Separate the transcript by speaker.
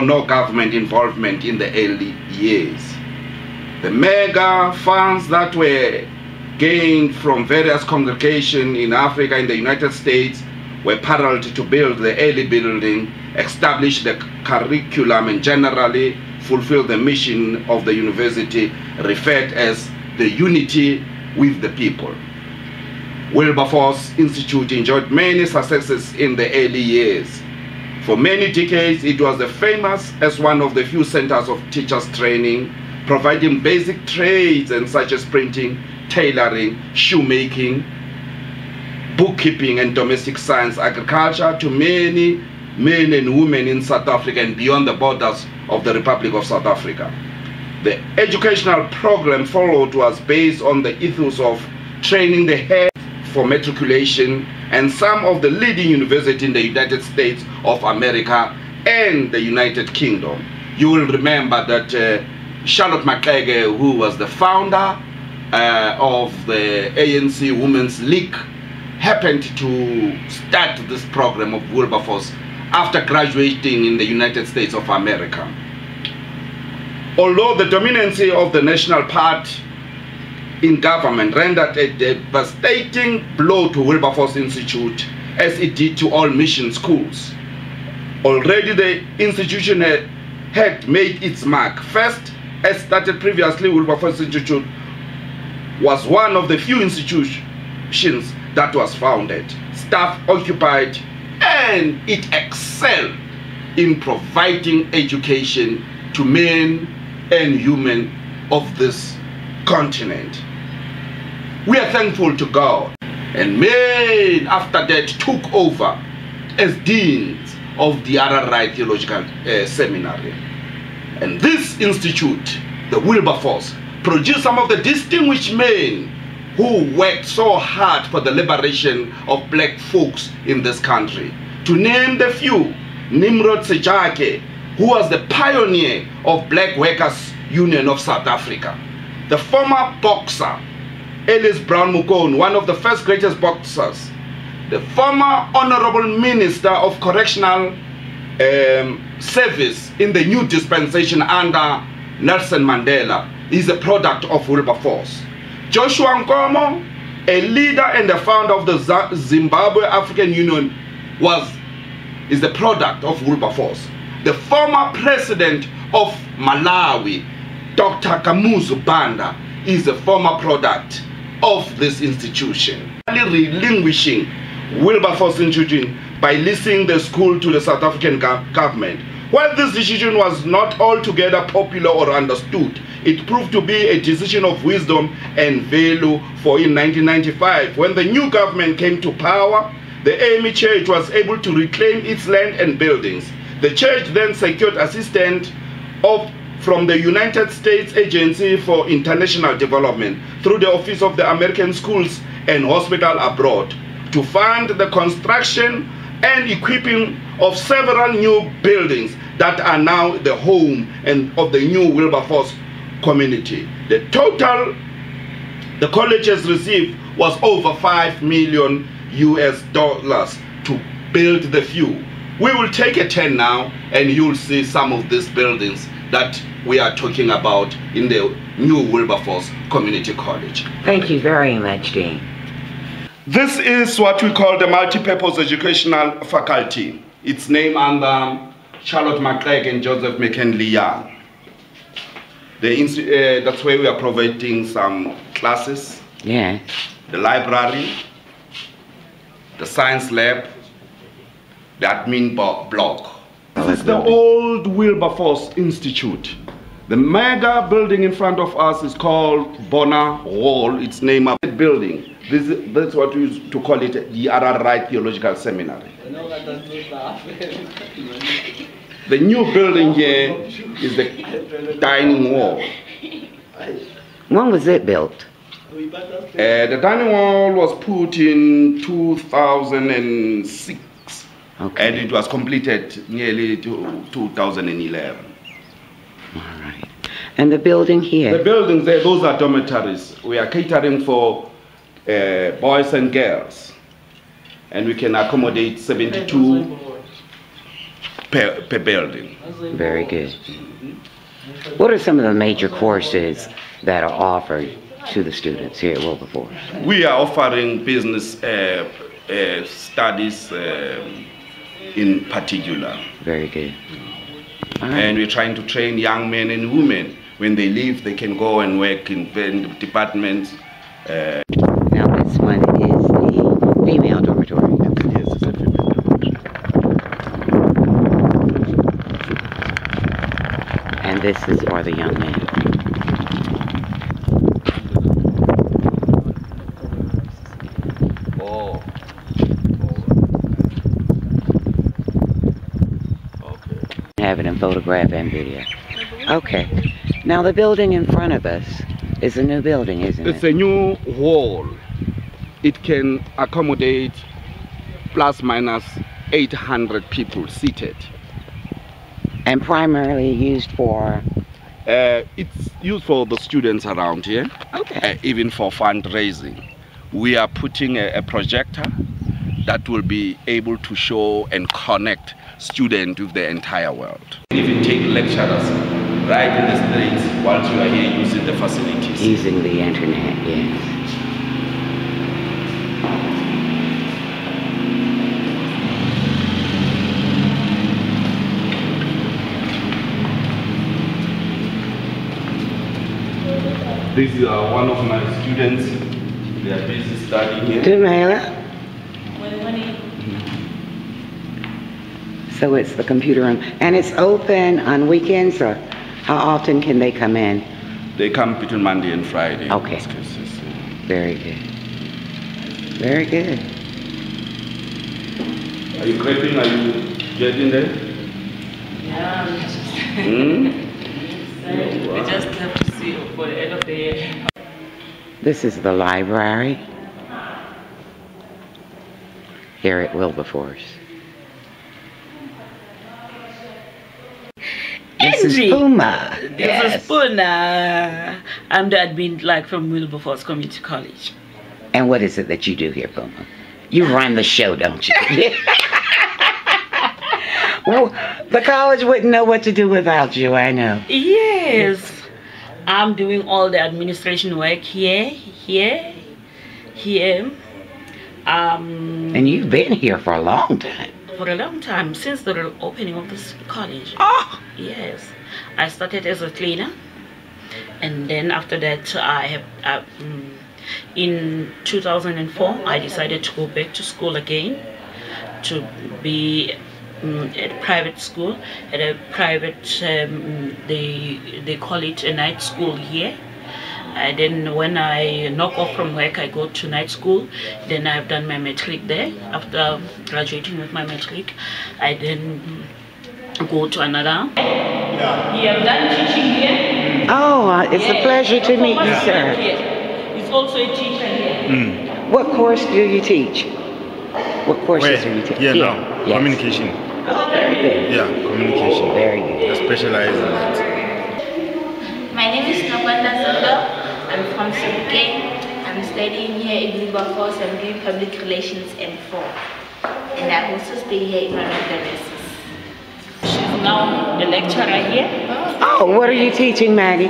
Speaker 1: no government involvement in the early years. The mega funds that were gained from various congregations in Africa, in the United States, were paralleled to build the early building, establish the curriculum, and generally fulfill the mission of the university, referred as the unity with the people. Wilberforce Institute enjoyed many successes in the early years. For many decades, it was famous as one of the few centers of teachers training, providing basic trades and such as printing, tailoring, shoemaking, bookkeeping, and domestic science, agriculture to many men and women in South Africa and beyond the borders of the Republic of South Africa. The educational program followed was based on the ethos of training the head for matriculation, and some of the leading universities in the United States of America and the United Kingdom. You will remember that Charlotte Maxeke, who was the founder of the ANC Women's League, happened to start this program of Wilberforce after graduating in the United States of America. Although the dominancy of the National Party in government rendered a devastating blow to Wilberforce Institute, as it did to all mission schools, already the institution had made its mark. First, as stated previously, Wilberforce Institute was one of the few institutions that was founded, staff occupied, and it excelled in providing education to men and women of this continent. We are thankful to God, and men after that took over as deans of the Ararai Theological Seminary. And this institute, the Wilberforce, produced some of the distinguished men who worked so hard for the liberation of black folks in this country. To name the few, Nimrod Sejake, who was the pioneer of Black Workers Union of South Africa. The former boxer, Ellis Brown Mukone, one of the first greatest boxers. The former Honorable Minister of Correctional Service in the new dispensation under Nelson Mandela, is a product of Wilberforce. Joshua Nkomo, a leader and the founder of the Zimbabwe African Union, is the product of Wilberforce. The former president of Malawi, Dr. Kamuzu Banda, is a former product of this institution. Relinquishing Wilberforce Institute by leasing the school to the South African government. While this decision was not altogether popular or understood, it proved to be a decision of wisdom and value, for in 1995, when the new government came to power, the A.M.E. Church was able to reclaim its land and buildings. The church then secured assistance from the United States Agency for International Development through the Office of the American Schools and Hospital Abroad to fund the construction and equipping of several new buildings that are now the home of the new Wilberforce community. The total the college has received was over $5 million to build the few. We will take a turn now and you'll see some of these buildings that we are talking about in the new Wilberforce Community College.
Speaker 2: Thank you very much, Dean.
Speaker 1: This is what we call the multi-purpose educational faculty. It's named under Charlotte Maxeke and Joseph McKinley Young. That's where we are providing some classes.
Speaker 2: Yeah.
Speaker 1: The library, the science lab, the admin block. This is the old Wilberforce Institute. The mega building in front of us is called Bonner Hall. It's named after the building. That's what we used to call it, the Ararai Theological Seminary. The new building here is the dining hall.
Speaker 2: When was it built?
Speaker 1: The dining hall was put in 2006. Okay. And it was completed nearly to 2011.
Speaker 2: All right. And the building here? The
Speaker 1: buildings there, those are dormitories. We are catering for boys and girls. And we can accommodate 72 per building.
Speaker 2: Very good. What are some of the major courses that are offered to the students here at Wilberforce?
Speaker 1: We are offering business studies in particular.
Speaker 2: Very good. All right.
Speaker 1: And we're trying to train young men and women. When they leave, they can go and work in departments.
Speaker 2: Now this one is the female dormitory.
Speaker 3: Yes, it's a female dormitory.
Speaker 2: And this is for the young men. Have it in photograph and video. Okay. Now the building in front of us is a new building, isn't it?
Speaker 1: It's a new hall. It can accommodate plus minus 800 people seated.
Speaker 2: And primarily used for?
Speaker 1: It's used for the students around here.
Speaker 2: Okay.
Speaker 1: Even for fundraising. We are putting a projector that will be able to show and connect students with the entire world. If you take lecturers right in the streets while you are here using the facilities.
Speaker 2: Using the internet, yes.
Speaker 1: This is one of my students. They are busy studying here.
Speaker 2: Dumela. So it's the computer room. And it's open on weekends, or how often can they come in?
Speaker 1: They come between Monday and Friday.
Speaker 2: Okay. Very good. Very good.
Speaker 1: Are you creping? Are you getting there?
Speaker 4: Yeah. We just have to see for the end of the year.
Speaker 2: This is the library here at Wilberforce. This is Puma.
Speaker 4: This is Puna. I'm the admin from Wilberforce Community College.
Speaker 2: And what is it that you do here, Puma? You run the show, don't you? Well, the college wouldn't know what to do without you, I know.
Speaker 4: Yes. I'm doing all the administration work here.
Speaker 2: And you've been here for a long time.
Speaker 4: For a long time, since the opening of this college.
Speaker 2: Oh!
Speaker 4: Yes. I started as a cleaner. And then after that, in 2004, I decided to go back to school again. To be at a private school, at a private, they call it a night school here. And then when I knock off from work, I go to night school. Then I've done my matric there. After graduating with my matric, I then go to another. You have done teaching here?
Speaker 2: Oh, it's a pleasure to meet you, sir.
Speaker 4: He's also a teacher here.
Speaker 2: What course do you teach? What courses do you teach?
Speaker 3: Yeah, no. Yes. Communication.
Speaker 2: Oh, very good.
Speaker 3: Yeah, communication.
Speaker 2: Very good.
Speaker 3: I specialize in that.
Speaker 5: My name is Nopanda Zondo. I'm from Subuke. I'm studying here in Wilberforce. I'm doing public relations M4. And I also stay here in one of the races.
Speaker 4: She's now the lecturer here.
Speaker 2: Oh, what are you teaching, Maggie?